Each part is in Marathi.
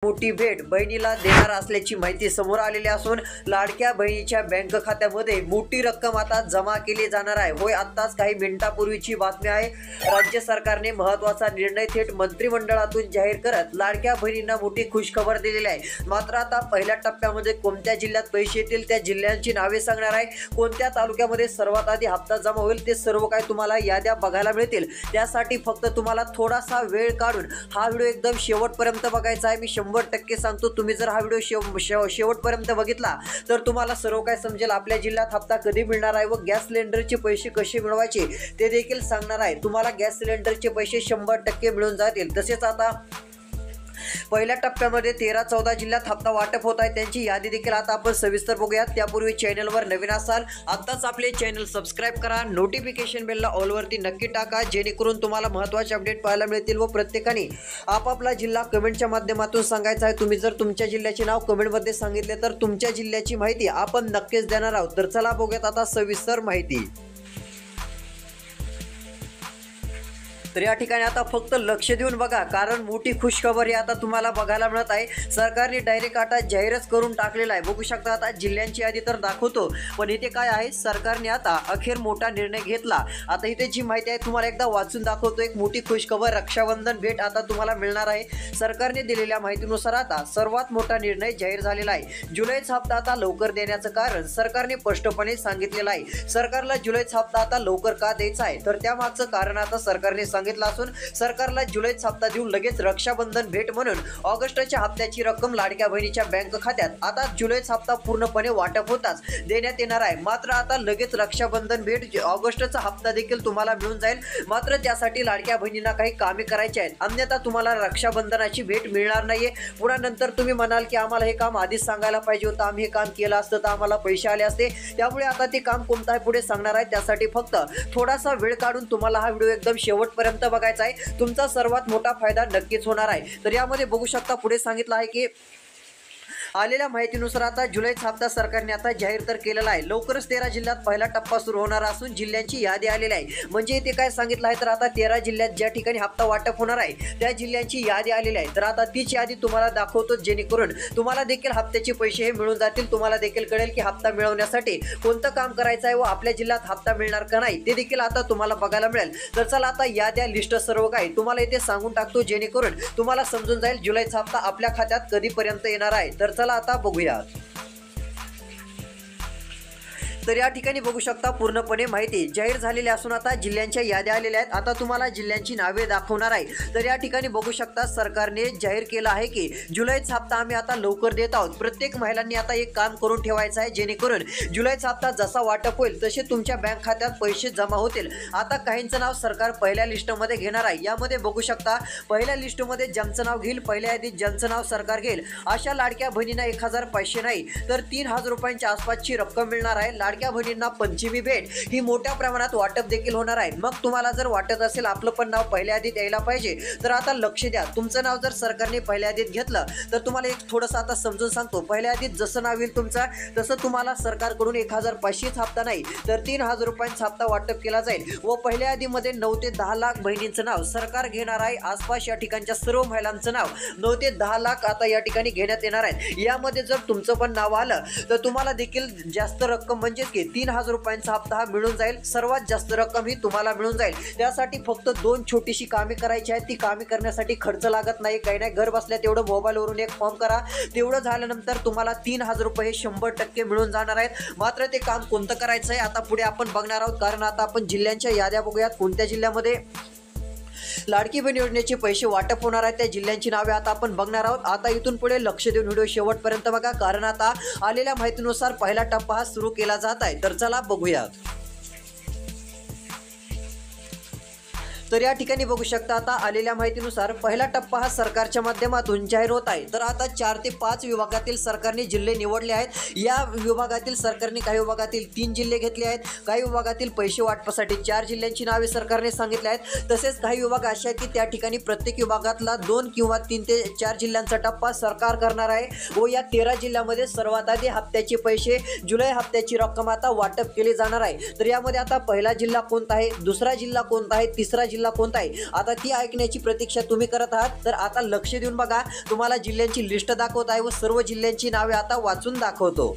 मोठी भेट बहिणीला देणार असल्याची माहिती समोर आलेली असून लाडक्या बहिणीच्या बँक खात्यामध्ये मोठी रक्कम आता जमा केली जाणार आहे। होय, आत्ताच काही मिनिटांपूर्वीची बातमी आहे। राज्य सरकारने महत्त्वाचा निर्णय थेट मंत्रिमंडळातून जाहीर करत लाडक्या बहिणींना मोठी खुशखबर दिलेली आहे। मात्र आता पहिल्या टप्प्यामध्ये कोणत्या जिल्ह्यात पैसे येतील त्या जिल्ह्यांची नावे सांगणार आहे, कोणत्या तालुक्यामध्ये सर्वात आधी हप्ता जमा होईल ते सर्व काही तुम्हाला याद्या बघायला मिळतील। त्यासाठी फक्त तुम्हाला थोडासा वेळ काढून हा व्हिडिओ एकदम शेवटपर्यंत बघायचा आहे। मी 100% सांगतो, तुम्ही जर हा व्हिडिओ शेवटपर्यंत बघितला तर तुम्हाला सर्व काय समजेल। आपल्या जिल्ह्यात हप्ता कधी मिळणार आहे व गॅस सिलेंडरचे पैसे कसे मिळवायचे ते देखील सांगणार आहे। तुम्हाला गॅस सिलेंडरचे पैसे 100% मिळून जातील। तसेच आता पहिल्या टप्प्यामध्ये 13-14 जिल्ह्यात हप्ता वाटप होत आहे, त्यांची यादी देखील आता आपण सविस्तर बघूयात। त्यापूर्वी चॅनलवर नवीन असाल आताच आपले चॅनल सबस्क्राइब करा, नोटिफिकेशन बेलला ऑल वरती नक्की टाका, जेणेकरून तुम्हाला महत्त्वाचे अपडेट पाहायला मिळतील व प्रत्येकाने आपापला जिल्हा कमेंटच्या माध्यमातून सांगायचा आहे। तुम्ही जर तुमच्या जिल्ह्याचे नाव कमेंटमध्ये सांगितले तर तुमच्या जिल्ह्याची माहिती आपण नक्कीच देणार आहोत। तर चला बघूयात आता सविस्तर माहिती। तर या ठिकाणी आता फक्त लक्ष देऊन बघा, कारण मोठी खुशखबरी आता तुम्हाला बघायला मिळत आहे। सरकारने डायरेक्ट आता जाहीरच करून टाकलेला आहे। बघू शकता आता जिल्ह्यांची यादी तर दाखवतो, पण इथे काय आहे, सरकारने आता अखेर मोठा निर्णय घेतला। आता इथे जी माहिती आहे तुम्हाला एकदा वाचून दाखवतो। एक मोठी खुशखबर, रक्षाबंधन भेट आता तुम्हाला मिळणार आहे। सरकारने दिलेल्या माहितीनुसार आता सर्वात मोठा निर्णय जाहीर झालेला आहे। जुलैचा हप्ता आता लवकर देण्याचं कारण सरकारने स्पष्टपणे सांगितलेलं आहे। सरकारला जुलैचा हप्ता आता लवकर का द्यायचा आहे, तर त्यामागचं कारण आता सरकारने सांगितलं असून सरकारला जुलैचा हप्ता देऊन लगेच रक्षाबंधन भेट म्हणून ऑगस्टच्या हप्त्याची रक्कम लाडक्या बहिणीच्या बँक खात्यात आता जुलैचा हप्ता पूर्णपणे वाटप होताच देण्यात येणार आहे। मात्र आता लगेच रक्षाबंधन भेट ऑगस्टचा हप्ता देखील तुम्हाला मिळून जाईल। मात्र त्यासाठी लाडक्या बहिणींना काही कामे करायची आहेत, अन्यथा तुम्हाला रक्षाबंधनाची भेट मिळणार नाहीये। पुन्हा नंतर तुम्ही म्हणाल की आम्हाला हे काम आधीच सांगायला पाहिजे होतं, आम्ही हे काम केलं असतं तर आम्हाला पैसे आले असते। त्यामुळे आता ते काम कोणतं आहे पुढे सांगणार आहे, त्यासाठी फक्त थोडासा वेळ काढून तुम्हाला हा व्हिडिओ एकदम शेवटपर्यंत बघायचा आहे। तुमचा सर्वात मोठा फायदा नक्कीच होणार आहे। तर यामध्ये बघू शकता पुढे सांगितलं आहे की आलेल्या माहितीनुसार आता जुलैचा हप्ता सरकारने आता जाहीर तर केलेला आहे। लवकरच 13 जिल्ह्यात पहिला टप्पा सुरू होणार असून जिल्ह्यांची यादी आलेली आहे। म्हणजे इथे काय सांगितलं आहे, तर आता 13 जिल्ह्यात ज्या ठिकाणी हप्ता वाटप होणार आहे त्या जिल्ह्यांची यादी आलेली आहे। तर आता तीच यादी तुम्हाला दाखवतो, जेणेकरून तुम्हाला देखील हप्त्याचे पैसे हे मिळून जातील। तुम्हाला देखील कळेल की हप्ता मिळवण्यासाठी कोणतं काम करायचं आहे व आपल्या जिल्ह्यात हप्ता मिळणार का नाही ते देखील आता तुम्हाला बघायला मिळेल। तर चला आता याद्या लिस्ट सर्व काही तुम्हाला इथे सांगून टाकतो, जेणेकरून तुम्हाला समजून जाईल जुलैचा हप्ता आपल्या खात्यात कधीपर्यंत येणार आहे। तर चला आता बघूया। तर या ठिकाणी बघू शकता पूर्णपणे माहिती जाहीर झालेली असून आता जिल्ह्यांच्या याद्या आलेल्या आहेत। आता तुम्हाला जिल्ह्यांची नावे दाखवणार आहे। तर या ठिकाणी बघू शकता सरकारने जाहीर केलं आहे की जुलैचा हप्ता आम्ही आता लवकर देत आहोत। प्रत्येक महिलांनी आता एक काम करून ठेवायचं आहे, जेणेकरून जुलैचा हप्ता जसा वाटप होईल तसे तुमच्या बँक खात्यात पैसे जमा होतील। आता काहींचं नाव सरकार पहिल्या लिस्टमध्ये घेणार आहे। यामध्ये बघू शकता पहिल्या लिस्टमध्ये ज्यांचं नाव घेईल, पहिल्या यादीत ज्यांचं नाव सरकार घेईल अशा लाडक्या बहिणींना 1500 नाही तर 3000 रुपयांच्या आसपासची रक्कम मिळणार आहे। लाडक्या बहिणींना पंचमी भेट ही मोठ्या प्रमाणात वाटप देखील होणार आहे। मग तुम्हाला जर वाटत असेल आपलं पण नाव पहिल्या यादीत यायला पाहिजे, तर आता लक्ष द्या। तुमचं नाव जर सरकारने पहिल्या यादीत घेतलं तर तुम्हाला एक थोडंसं आता समजून सांगतो। पहिल्या यादीत जसं नाव येईल तुमचं तसं तुम्हाला सरकारकडून 1500 हप्ता नाही तर 3000 रुपयांचा हप्ता वाटप केला जाईल व पहिल्या यादीमध्ये 9 ते 10 लाख बहिणींचं नाव सरकार घेणार आहे। आसपास या ठिकाणच्या सर्व महिलांचं नाव 9 ते 10 लाख आता या ठिकाणी घेण्यात येणार आहे। यामध्ये जर तुमचं पण नाव आलं तर तुम्हाला देखील जास्त रक्कम म्हणजे 3000 रुपयांचा हप्ता हा मिळून जाईल। सर्वात जास्त रक्कम ही तुम्हाला मिळून जाईल। त्यासाठी फक्त 2 छोटीशी कामे करायची आहेत। ती कामे करण्यासाठी खर्च लागत नाही, काही नाही, घर बसल्या तेवढं मोबाईलवरून एक फॉर्म करा। तेवढं झाल्यानंतर तुम्हाला 3000 रुपये 100% मिळून जाणार आहेत। मात्र ते काम कोणतं करायचं आहे आता पुढे आपण बघणार आहोत, कारण आता आपण जिल्ह्यांच्या याद्या बघूयात। कोणत्या जिल्ह्यामध्ये लाडकी बहीण योजनेचे पैसे वाटप होणार आहेत त्या जिल्ह्यांची नावे आता आपण बघणार आहोत। आता इथून पुढे लक्ष देऊन व्हिडिओ शेवटपर्यंत बघा, कारण आता आलेल्या माहितीनुसार पहिला टप्पा हा सुरू केला जात आहे। तर चला बघूयात। तर या ठिकाणी बघू शकता आता आलेल्या माहितीनुसार पहिला टप्पा हा सरकारच्या माध्यमातून जाहीर होत आहे। तर आता 4 ते 5 विभागातील सरकारने जिल्हे निवडले आहेत। या विभागातील सरकारने काही विभागातील 3 जिल्हे घेतले आहेत, काही विभागातील पैसे वाटपासाठी 4 जिल्ह्यांची नावे सरकारने सांगितले आहेत। तसेच काही विभाग असे आहेत की त्या ठिकाणी प्रत्येक विभागातला 2 किंवा 3 ते 4 जिल्ह्यांचा टप्पा सरकार करणार आहे व या 13 जिल्ह्यामध्ये सर्वात आधी हप्त्याचे पैसे जुलै हप्त्याची रक्कम आता वाटप केली जाणार आहे। तर यामध्ये आता पहिला जिल्हा कोणता आहे, दुसरा जिल्हा कोणता आहे, तिसरा जिल्हा जिल्हा कोणता आहे आता ती ऐकण्याची प्रतीक्षा तुम्ही करत आहात. तर आता लक्ष देऊन बघा, तुम्हाला जिल्ह्यांची लिस्ट दाखवत आहे व सर्व जिल्ह्यांची नावे आता वाचून दाखवतो.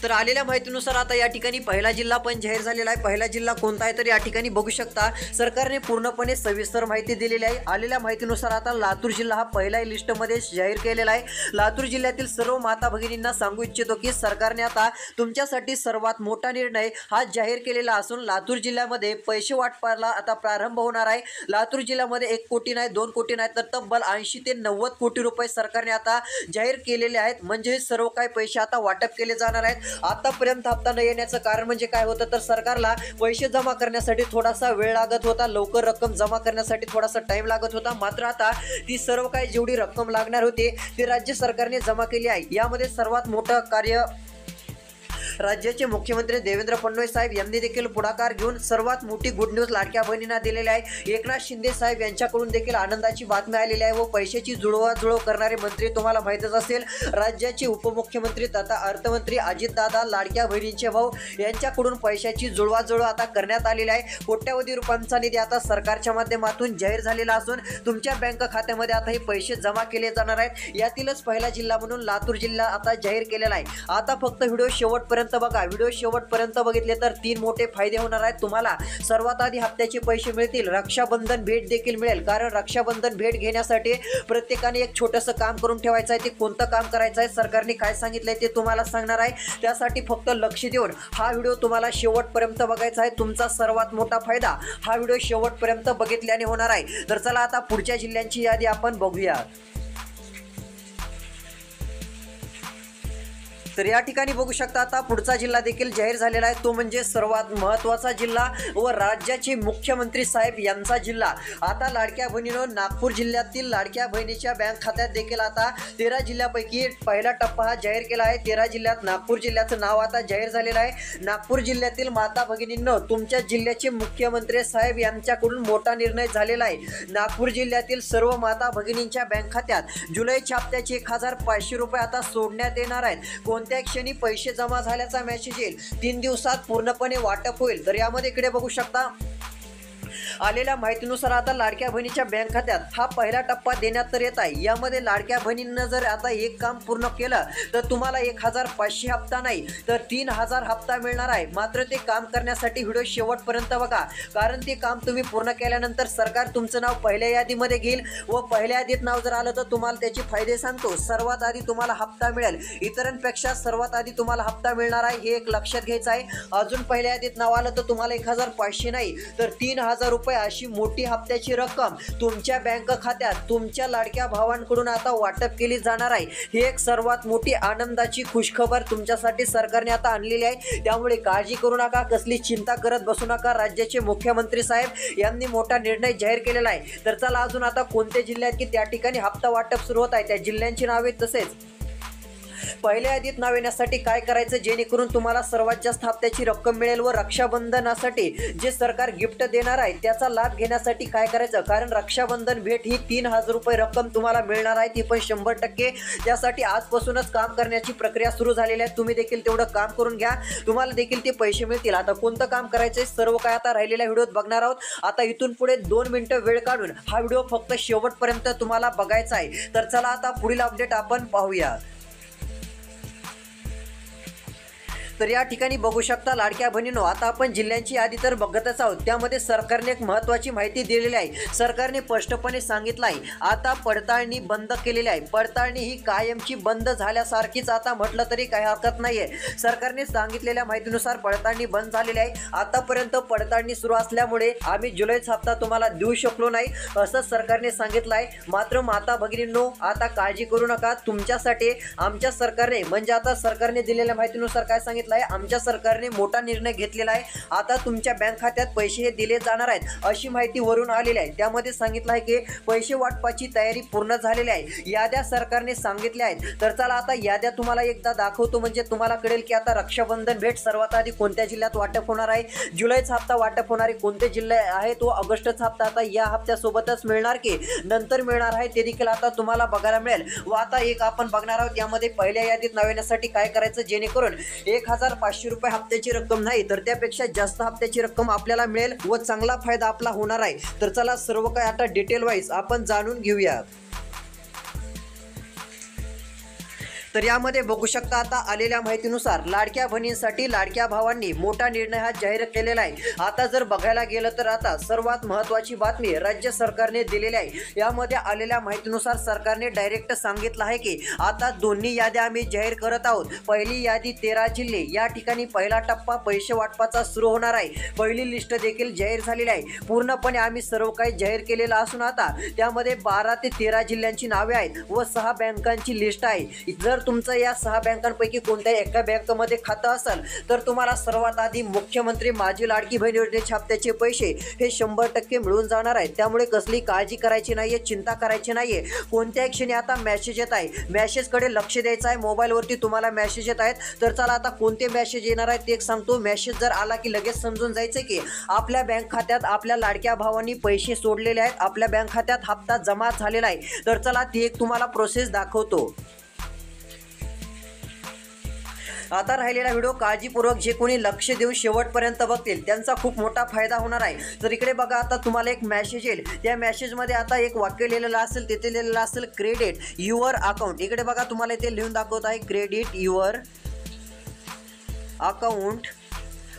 तर आलेल्या माहितीनुसार आता या ठिकाणी पहिला जिल्हा पण जाहीर झालेला आहे. पहिला जिल्हा कोणता आहे तर या ठिकाणी बघू शकता सरकारने पूर्णपणे सविस्तर माहिती दिलेली आहे. आलेल्या माहितीनुसार आता लातूर जिल्हा हा पहिल्या लिस्टमध्ये जाहीर केलेला आहे. लातूर जिल्ह्यातील सर्व माता भगिनींना सांगू इच्छितो की सरकारने आता तुमच्यासाठी सर्वात मोठा निर्णय हा जाहीर केलेला असून लातूर जिल्ह्यामध्ये पैसे वाटपाला आता प्रारंभ होणार आहे. लातूर जिल्ह्यामध्ये 1 कोटी नाही 2 कोटी नाही तर तब्बल 80 ते 90 कोटी रुपये सरकारने आता जाहीर केलेले आहेत. म्हणजे सर्व काही पैसे आता वाटप केले जाणार आहेत. आतापर्यंत हप्ता न येण्याचं कारण म्हणजे काय होतं तर सरकारला पैसे जमा करण्यासाठी थोडासा वेळ लागत होता, लवकर रक्कम जमा करण्यासाठी थोडासा टाइम लागत होता. मात्र आता ती सर्व काही जेवढी रक्कम लागणार होती ती राज्य सरकारने जमा केली आहे. यामध्ये सर्वात मोठं कार्य राज्याचे मुख्यमंत्री देवेंद्र फडणवीस साहेब यांनी देखील पुढाकार घेऊन सर्वात मोठी गुड न्यूज लाडक्या बहिणींना दिलेली आहे. एकनाथ शिंदे साहेब यांच्याकडून देखील आनंदाची बातमी आलेली आहे व पैशाची जुळवाजुळव करणारे मंत्री तुम्हाला माहितच असेल राज्याचे उपमुख्यमंत्री तथा अर्थमंत्री अजितदादा लाडक्या बहिणींचे भाऊ यांच्याकडून पैशाची जुळवाजुळव आता करण्यात आलेली आहे. कोट्यवधी रुपयांचा निधी आता सरकारच्या माध्यमातून जाहीर झालेला असून तुमच्या बँक खात्यामध्ये आता हे पैसे जमा केले जाणार आहेत. यातीलच पहिला जिल्हा म्हणून लातूर जिल्हा आता जाहीर केलेला आहे. आता फक्त व्हिडिओ शेवटपर्यंत बघा. व्हिडिओ शेवटपर्यंत बघितले तर 3 मोठे फायदे होणार आहेत तुम्हाला. सर्वात आधी हप्त्याचे पैसे मिळतील, रक्षाबंधन भेट देखील मिळेल. कारण रक्षाबंधन भेट घेण्यासाठी प्रत्येकाने एक छोटंसं काम करून ठेवायचं आहे. ते कोणतं काम करायचं आहे सरकारने काय सांगितलंय ते तुम्हाला सांगणार आहे. त्यासाठी फक्त लक्ष देऊन हा व्हिडिओ तुम्हाला शेवटपर्यंत बघायचा आहे. तुमचा सर्वात मोठा फायदा हा व्हिडिओ शेवटपर्यंत बघितल्याने होणार आहे. तर चला आता पुढच्या जिल्ह्यांची यादी आपण बघूया. तर या ठिकाणी बघू शकता आता पुढचा जिल्हा देखील जाहीर झालेला आहे. तो म्हणजे सर्वात महत्त्वाचा जिल्हा व राज्याचे मुख्यमंत्री साहेब यांचा जिल्हा. आता लाडक्या बहिणींनो, नागपूर जिल्ह्यातील लाडक्या बहिणीच्या बँक खात्यात देखील आता 13 जिल्ह्यापैकी पहिला टप्पा हा जाहीर केला आहे. 13 जिल्ह्यात नागपूर जिल्ह्याचं नाव आता जाहीर झालेलं आहे. नागपूर जिल्ह्यातील माता भगिनींनो, तुमच्या जिल्ह्याचे मुख्यमंत्री साहेब यांच्याकडून मोठा निर्णय झालेला आहे. नागपूर जिल्ह्यातील सर्व माता भगिनींच्या बँक खात्यात जुलैच्या हप्त्याचे 1500 रुपये आता सोडण्यात येणार आहेत. कोणत्या क्षणी पैसे जमा झाल्याचा मेसेज येईल, 3 दिवसात पूर्णपणे वाटप होईल. तर यामध्ये इकडे बघू शकता आलेल्या माहितीनुसार आता लाडक्या बहिणीच्या बँक खात्यात हा पहिला टप्पा देण्यात तर येत आहे. यामध्ये लाडक्या बहिणींना जर आता एक काम पूर्ण केलं तर तुम्हाला 1500 हप्ता नाही तर 3000 हप्ता मिळणार आहे. मात्र ते काम करण्यासाठी व्हिडिओ शेवटपर्यंत बघा, कारण ते काम तुम्ही पूर्ण केल्यानंतर सरकार तुमचं नाव पहिल्या यादीमध्ये घेईल व पहिल्या यादीत नाव जर आलं तर तुम्हाला त्याचे फायदे सांगतो. सर्वात आधी तुम्हाला हप्ता मिळेल, इतरांपेक्षा सर्वात आधी तुम्हाला हप्ता मिळणार आहे हे एक लक्षात घ्यायचं आहे. अजून पहिल्या यादीत नाव आलं तर तुम्हाला 1500 नाही तर 3000 रुपये अशी मोठी हप्त्याची रक्कम तुमच्या बँक खात्यात तुमच्या लाडक्या भावांकडून आता वाटप केली जाणार आहे. ही एक सर्वात मोठी आनंदाची खुशखबर तुमच्यासाठी सरकारने आता आणलेली आहे. त्यामुळे काळजी करू नका, कसली चिंता करत बसू नका. राज्याचे मुख्यमंत्री साहेब यांनी मोठा निर्णय जाहीर केलेला आहे. तर चला अजून आता कोणत्या जिल्ह्यात की त्या ठिकाणी हप्ता वाटप सुरू होत आहे त्या जिल्ह्यांची नावे तसेच पहिल्या यादीत नाव येण्यासाठी काय करायचं जेणेकरून तुम्हाला सर्वात जास्त हप्त्याची रक्कम मिळेल व रक्षाबंधनासाठी जे सरकार गिफ्ट देणार आहे त्याचा लाभ घेण्यासाठी काय करायचं, कारण रक्षाबंधन भेट ही 3000 रुपये रक्कम तुम्हाला मिळणार आहे, ती पण 100%. त्यासाठी आजपासूनच काम करण्याची प्रक्रिया सुरू झालेली आहे. तुम्ही देखील तेवढं काम करून घ्या, तुम्हाला देखील ते पैसे मिळतील. आता कोणतं काम करायचंय सर्व काय आता राहिलेल्या व्हिडिओत बघणार आहोत. आता इथून पुढे 2 मिनिटं वेळ काढून हा व्हिडिओ फक्त शेवटपर्यंत तुम्हाला बघायचा आहे. तर चला आता पुढील अपडेट आपण पाहूया. तर या ठिकाणी बघू शकता लाडक्या बहिणींनो, आता आपण जिल्ह्यांची यादी तर बघतच आहोत. त्यामध्ये सरकारने एक महत्त्वाची माहिती दिलेली आहे. सरकारने स्पष्टपणे सांगितलं आहे आता पडताळणी बंद केलेली आहे. पडताळणी ही कायमची बंद झाल्यासारखीच आता म्हटलं तरी काही हरकत नाही आहे. सरकारने सांगितलेल्या माहितीनुसार पडताळणी बंद झालेली आहे. आतापर्यंत पडताळणी सुरू असल्यामुळे आम्ही जुलैचा हप्ता तुम्हाला देऊ शकलो नाही असं सरकारने सांगितलं आहे. मात्र माता भगिनींनो, आता काळजी करू नका. तुमच्यासाठी आमच्या सरकारने म्हणजे आता सरकारने दिलेल्या माहितीनुसार काय सांगितलं, आमच्या सरकारने मोठा निर्णय घेतलेला आहे. आता तुमच्या बँक खात्यात पैसे हे दिले जाणार आहेत अशी माहिती वरून आलेली आहे. त्यामध्ये सांगितलं आहे की पैसे वाटपाची तयारी पूर्ण झालेली आहे. याद्या सरकारने सांगितल्या आहेत. तर चला आता याद्या तुम्हाला एकदा दाखवतो म्हणजे तुम्हाला कळेल की आता रक्षाबंधन भेट सर्वात आधी कोणत्या जिल्ह्यात वाटप होणार आहे, जुलैचा हप्ता वाटप होणारे कोणते जिल्हे आहेत तो ऑगस्टचा हप्ता आता या हप्त्यासोबतच मिळणार की नंतर मिळणार आहे ते देखील आता तुम्हाला बघायला मिळेल. व आता एक आपण बघणार आहोत यामध्ये पहिल्या यादीत नाव येण्यासाठी काय करायचं जेणेकरून 1500 रुपये हप्त्याची रक्कम नाही तर त्यापेक्षा जास्त हप्त्याची रक्कम आपल्याला मिळेल व चांगला फायदा आपला होणार आहे। तर चला सर्व काही आता डिटेल वाईज आपण जाणून घेऊयात। तर यामध्ये बघू शकता आता आलेल्या माहितीनुसार लाडक्या बहिणींसाठी लाडक्या भावांनी मोठा निर्णय हा जाहीर केलेला आहे। आता जर बघायला गेलं तर आता सर्वात महत्त्वाची बातमी राज्य सरकारने दिलेली आहे। यामध्ये आलेल्या माहितीनुसार सरकारने डायरेक्ट सांगितलं आहे की आता दोन्ही याद्या आम्ही जाहीर करत आहोत। पहिली यादी 13 जिल्हे, या ठिकाणी पहिला टप्पा पैसे वाटपाचा सुरू होणार आहे। पहिली लिस्ट देखील जाहीर झालेली आहे। पूर्णपणे आम्ही सर्व काही जाहीर केलेलं असून आता त्यामध्ये 12 ते 13 जिल्ह्यांची नावे आहेत व 6 बँकांची लिस्ट आहे। जर तुमचं या 6 बँकांपैकी कोणत्याही एका बँकेमध्ये खातं असेल तर तुम्हाला सर्वात आधी मुख्यमंत्री माझी लाडकी बहीण योजनेच्या हप्त्याचे पैसे हे 100% मिळून जाणार आहेत। त्यामुळे कसली काळजी करायची नाहीये, चिंता करायची नाहीये। कोणत्याही क्षणी आता मेसेज येत आहे, मेसेजकडे लक्ष द्यायचं आहे। मोबाईलवरती तुम्हाला मेसेज येत आहेत तर चला आता कोणते मेसेज येणार आहेत ते सांगतो। मेसेज जर आला की लगेच समजून जायचं की आपल्या बँक खात्यात आपल्या लाडक्या भावांनी पैसे सोडलेले आहेत, आपल्या बँक खात्यात हप्ता जमा झालेला आहे। तर चला ती एक तुम्हाला प्रोसेस दाखवतो। आता राहिलेला व्हिडिओ काळजीपूर्वक जे कोणी लक्ष देऊन शेवटपर्यंत बघतील त्यांचा खूप मोठा फायदा होणार आहे। तर इकडे बघा आता तुम्हाला एक मेसेज येईल, त्या मेसेजमध्ये आता एक वाक्य लिहिलेलं असेल, तिथे लिहिलेलं असेल क्रेडिट युअर अकाउंट। इकडे बघा तुम्हाला इथे लिहून दाखवत आहे क्रेडिट युअर अकाउंट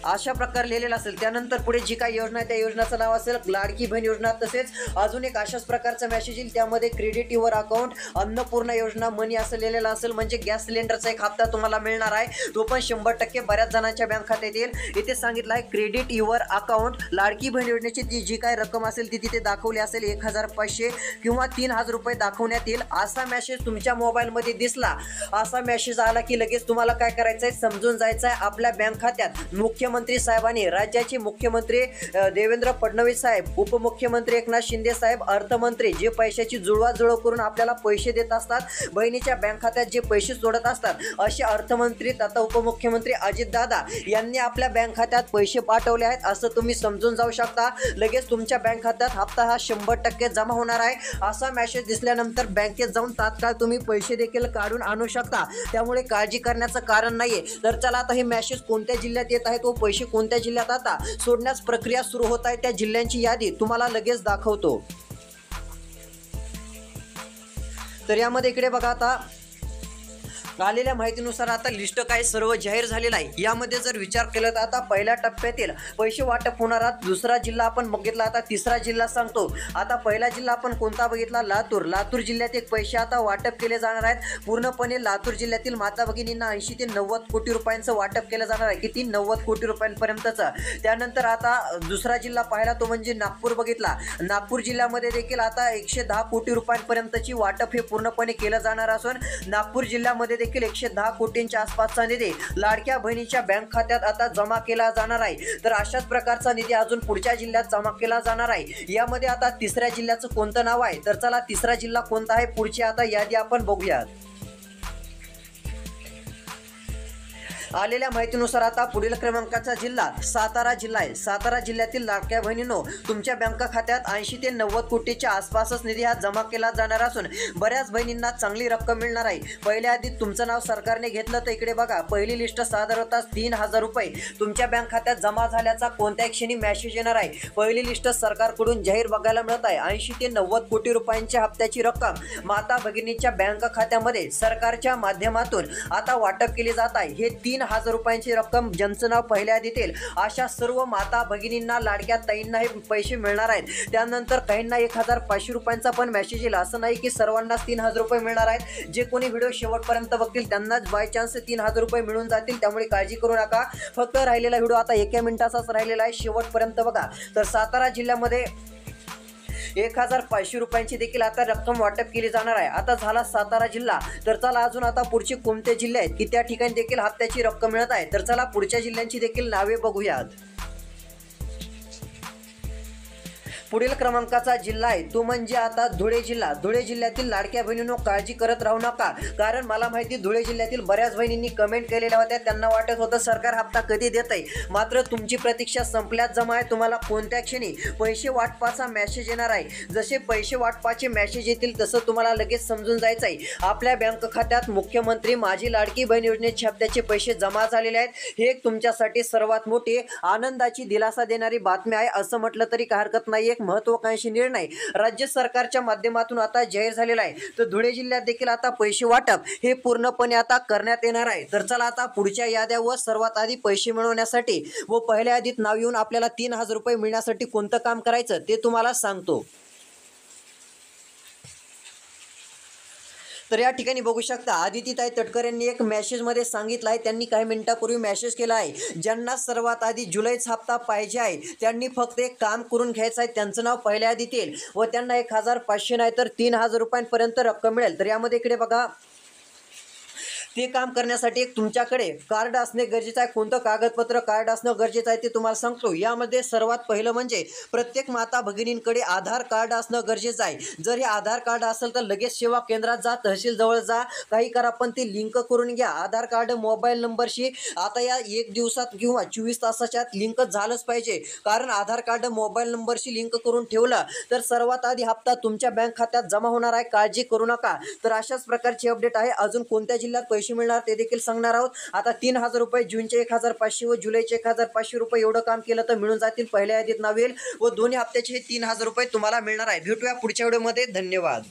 अशा प्रकारे लिहिलेलं असेल। त्यानंतर पुढे जी काही योजना आहे त्या योजनेचं नाव असेल लाडकी बहीण योजना। तसेच अजून एक अशाच प्रकारचा मेसेज येईल, त्यामध्ये क्रेडिट युअर अकाउंट अन्नपूर्णा योजना मनी असं लिहिलेलं असेल। म्हणजे गॅस सिलेंडरचा एक हप्ता तुम्हाला मिळणार आहे, तो पण 100% बऱ्याच जणांच्या बँक खात्यात येईल। इथे सांगितलं आहे credit your account Ladki Bahin योजनेची ती जी काही रक्कम असेल ती तिथे दाखवली असेल 1500 किंवा 3000 रुपये दाखवण्यात येईल। असा मेसेज तुमच्या मोबाईलमध्ये दिसला, असा मेसेज आला की लगेच तुम्हाला काय करायचं आहे, समजून जायचं आहे आपल्या बँक खात्यात मुख्यमंत्री साहेबांनी, राज्याचे मुख्यमंत्री देवेंद्र फडणवीस साहेब, उपमुख्यमंत्री एकनाथ शिंदे साहेब, अर्थमंत्री जे पैशाची जुळवाजुळव करून आपल्याला पैसे देत असतात, बहिणीच्या बँक खात्यात जे पैसे सोडत असतात, असे अर्थमंत्री तथा उपमुख्यमंत्री अजितदादा यांनी आपल्या बँक खात्यात पैसे पाठवले आहेत असं तुम्ही समजून जाऊ शकता। लगेच तुमच्या बँक खात्यात हप्ता हा 100% जमा होणार आहे। असा मेसेज दिसल्यानंतर बँकेत जाऊन तात्काळ तुम्ही पैसे देखील काढून आणू शकता, त्यामुळे काळजी करण्याचं कारण नाहीये। तर चला आता हे मेसेज कोणत्या जिल्ह्यात येत आहे, तो पैसे कोणत्या जिल्ह्यात आता सोडण्यास प्रक्रिया सुरू होत आहे, त्या जिल्ह्यांची यादी तुम्हाला लगेच दाखवतो। तर यामध्ये इकडे बघा आता आलेल्या माहितीनुसार आता लिस्ट काय सर्व जाहीर झालेला आहे। यामध्ये जर विचार केला तर आता पहिल्या टप्प्यातील पैसे वाटप होणारा दुसरा जिल्हा आपण बघितला, आता तिसरा जिल्हा सांगतो। आता पहिला जिल्हा आपण कोणता बघितला, लातूर। लातूर जिल्ह्यात एक पैसे आता वाटप केले जाणार आहेत। पूर्णपणे लातूर जिल्ह्यातील माता भगिनींना 80 ते 90 कोटी रुपयांचं वाटप केलं जाणार आहे, किती 90 कोटी रुपयांपर्यंतचं। त्यानंतर आता दुसरा जिल्हा पाहिला तो म्हणजे नागपूर बघितला। नागपूर जिल्ह्यामध्ये देखील आता 110 कोटी रुपयांपर्यंतची वाटप हे पूर्णपणे केलं जाणार असून नागपूर जिल्ह्यामध्ये देखील 110 कोटींच्या आसपासचा निधी लाडक्या बहिणीच्या बँक खात्यात आता जमा केला जाणार आहे। तर अशाच प्रकारचा निधी अजून पुढच्या जिल्ह्यात जमा केला जाणार आहे। यामध्ये आता तिसऱ्या जिल्ह्याचं कोणतं नाव आहे, तर चला तिसरा जिल्हा कोणता आहे पुढची आता यादी आपण बघूयात। आलेल्या माहितीनुसार आता पुढील क्रमांकाचा जिल्हा सातारा जिल्हा आहे। सातारा जिल्ह्यातील लाडक्या बहिणींनो तुमच्या बँक खात्यात 80 ते 90 कोटीच्या आसपासच निधी हा जमा केला जाणार असून बऱ्याच बहिणींना चांगली रक्कम मिळणार आहे। पहिल्या आधी तुमचं नाव सरकारने घेतलं तर इकडे बघा पहिली लिस्ट साधारणतः 3000 रुपये तुमच्या बँक खात्यात जमा झाल्याचा कोणत्याही क्षणी मेसेज येणार आहे। पहिली लिस्ट सरकारकडून जाहीर बघायला मिळत आहे। 80 ते 90 कोटी रुपयांच्या हप्त्याची रक्कम माता भगिनीच्या बँक खात्यामध्ये सरकारच्या माध्यमातून आता वाटप केली जात आहे। हे 3000 रुपयांची रक्कम ज्यांचं नाव पहिल्या आधी येईल अशा सर्व माता भगिनींना लाडक्या ताईंना हे पैसे मिळणार आहेत। त्यानंतर काहींना 1500 रुपयांचा पण मेसेज येईल, असं नाही की सर्वांनाच 3000 रुपये मिळणार आहेत। जे कोणी व्हिडिओ शेवटपर्यंत बघतील त्यांनाच बाय चान्स 3000 रुपये मिळून जातील, त्यामुळे काळजी करू नका। फक्त राहिलेला व्हिडिओ आता 1 मिनिटाचाच राहिलेला आहे, शेवटपर्यंत बघा। तर सातारा जिल्ह्यामध्ये 1500 रुपयांची देखील आता रक्कम वाटप केली जाणार आहे। आता झाला सातारा जिल्हा, तर चला अजून आता पुढचे कोणते जिल्हे आहेत की त्या ठिकाणी देखील हप्त्याची रक्कम मिळत आहे। तर चला पुढच्या जिल्ह्यांची देखील नावे बघूयात। पुढील क्रमांकाचा जिल्हा आहे तो म्हणजे आता धुळे जिल्हा. धुळे जिल्ह्यातील लाडक्या बहिणींनो काळजी करत राहू नका, कारण मला माहिती धुळे जिल्ह्यातील बऱ्याच बहिणींनी कमेंट केलेल्या होत्या. त्यांना वाटत होतं सरकार हप्ता कधी देत आहे, मात्र तुमची प्रतीक्षा संपल्यात जमा आहे. तुम्हाला कोणत्या क्षणी पैसे वाटपाचा मेसेज येणार आहे. जसे पैसे वाटपाचे मेसेज येतील तसं तुम्हाला लगेच समजून जायचं आहे आपल्या बँक खात्यात मुख्यमंत्री माझी लाडकी बहीण योजनेचे हप्त्याचे पैसे जमा झालेले आहेत. हे एक तुमच्यासाठी सर्वात मोठी आनंदाची दिलासा देणारी बातमी आहे असं म्हटलं तरी काही हरकत नाही. एक महत्त्वाकांक्षी निर्णय राज्य सरकारच्या माध्यमातून आता जाहीर झालेला आहे. तर धुळे जिल्ह्यात देखील आता पैसे वाटप हे पूर्णपणे आता करण्यात येणार आहे. तर चला आता पुढच्या याद्या व सर्वात आधी पैसे मिळवण्यासाठी व पहिल्या यादीत नाव येऊन आपल्याला 3,000 रुपये मिळण्यासाठी कोणतं काम करायचं ते तुम्हाला सांगतो. तर या ठिकाणी बघू शकता आदितीताई तटकर यांनी एक मेसेजमध्ये सांगितलं आहे. त्यांनी काही मिनिटापूर्वी मेसेज केला आहे, ज्यांना सर्वात आधी जुलैचा हप्ता पाहिजे आहे त्यांनी फक्त एक काम करून घ्यायचं आहे. त्यांचं नाव पहिल्या यादीत येईल व त्यांना 1,500 नाही तर 3,000 रुपयांपर्यंत रक्कम मिळेल. तर यामध्ये इकडे बघा, ते काम करण्यासाठी एक तुमच्याकडे कार्ड असणे गरजेचं आहे. कोणतं कागदपत्र कार्ड असणं गरजेचं आहे ते तुम्हाला सांगतो. यामध्ये सर्वात पहिलं म्हणजे प्रत्येक माता भगिनींकडे आधार कार्ड असणं गरजेचं आहे. जर हे आधार कार्ड असेल तर लगेच सेवा केंद्रात जा, तहसील जवळ जा, काही करा, पण ते लिंक करून घ्या. आधार कार्ड मोबाईल नंबरशी आता या 1 दिवसात किंवा 24 तासाच्या आत लिंक झालंच पाहिजे, कारण आधार कार्ड मोबाईल नंबरशी लिंक करून ठेवलं तर सर्वात आधी हप्ता तुमच्या बँक खात्यात जमा होणार आहे. काळजी करू नका. तर अशाच प्रकारची अपडेट आहे. अजून कोणत्या जिल्ह्यात पैसे मिळणार ते देखील सांगणार आहोत. आता 3,000 रुपये, जूनचे 1,500 व जुलैचे 1,500 रुपये एवढं काम केलं तर मिळून जातील. पहिल्या यादीत नाव येईल व दोन्ही हप्त्याचे 3,000 रुपये तुम्हाला मिळणार आहे. भेटूया पुढच्या व्हिडिओमध्ये. धन्यवाद.